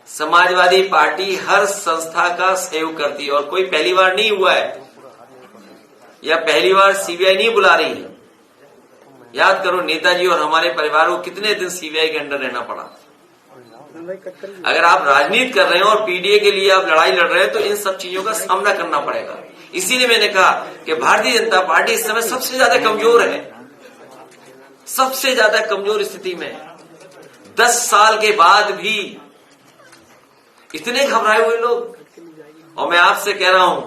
Samajwadi party हर संस्था का सहयोग करती है और कोई पहली बार नहीं हुआ है या पहली बार सीबीआई नहीं बुला रही है। याद करो नेताजी और हमारे परिवार को कितने दिन सीबीआई के अंडर रहना पड़ा। अगर आप राजनीति कर रहे हैं और पीडीए के लिए आप लड़ाई लड़ रहे हैं तो इन सब चीजों का सामना करना पड़ेगा। इसीलिए मैंने कहा कि भारतीय जनता पार्टी इस समय सबसे ज्यादा कमजोर है, सबसे ज्यादा कमजोर स्थिति में। 10 साल के बाद भी इतने घबराए हुए लोग। और मैं आपसे कह रहा हूं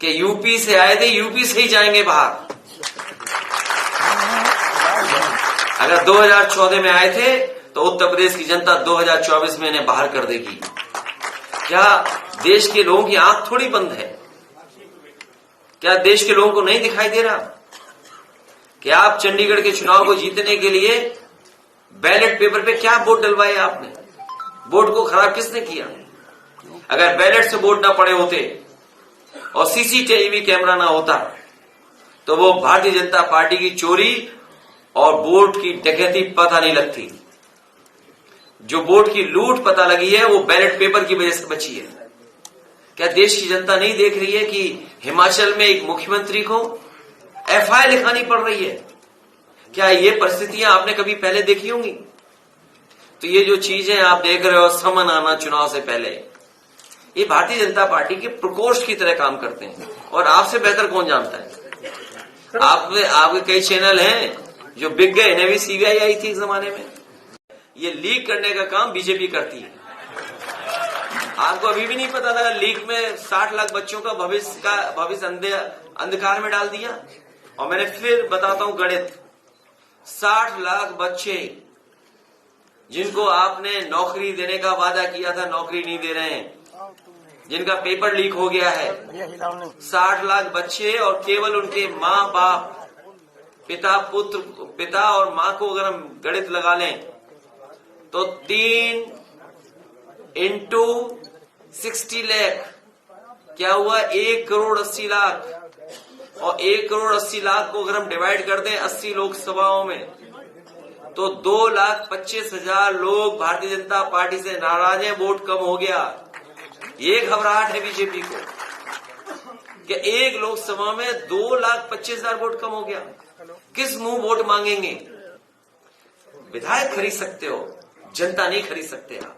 कि यूपी से आए थे, यूपी से ही जाएंगे बाहर। अगर 2014 में आए थे तो उत्तर प्रदेश की जनता 2024 में इन्हें बाहर कर देगी। क्या देश के लोगों की आंख थोड़ी बंद है? क्या देश के लोगों को नहीं दिखाई दे रहा कि आप चंडीगढ़ के चुनाव को जीतने के लिए बैलेट पेपर पे क्या वोट डलवाए आपने? वोट को खराब किसने किया? अगर बैलेट से वोट ना पड़े होते और सीसीटीवी कैमरा ना होता तो वो भारतीय जनता पार्टी की चोरी और वोट की डकैती पता नहीं लगती। जो वोट की लूट पता लगी है वो बैलेट पेपर की वजह से बची है। क्या देश की जनता नहीं देख रही है कि हिमाचल में एक मुख्यमंत्री को एफआईआर लिखानी पड़ रही है? क्या ये परिस्थितियां आपने कभी पहले देखी होंगी? तो ये जो चीजें आप देख रहे हो, समन आना चुनाव से पहले, ये भारतीय जनता पार्टी के प्रकोष्ठ की तरह काम करते हैं। और आपसे बेहतर कौन जानता है? आपके कई चैनल हैं जो बिक गए, इन्हें भी सीबीआई आई थी एक जमाने में। ये लीक करने का काम बीजेपी करती है। आपको अभी भी नहीं पता लगा लीक में 60 लाख बच्चों का भविष्य अंधकार में डाल दिया। और मैंने फिर बताता हूं गणित, 60 लाख बच्चे जिनको आपने नौकरी देने का वादा किया था, नौकरी नहीं दे रहे हैं, जिनका पेपर लीक हो गया है। 60 लाख बच्चे और केवल उनके माँ बाप, पिता और माँ को अगर हम गणित लगा लें तो 3 × 60 लाख क्या हुआ? 1 करोड़ 80 लाख। और 1 करोड़ 80 लाख को अगर हम डिवाइड कर दें 80 लोकसभाओं में तो 2,25,000 लोग भारतीय जनता पार्टी से नाराज हैं। वोट कम हो गया। ये घबराहट है बीजेपी को कि एक लोकसभा में 2,25,000 वोट कम हो गया। किस मुंह वोट मांगेंगे? विधायक खरीद सकते हो, जनता नहीं खरीद सकते आप।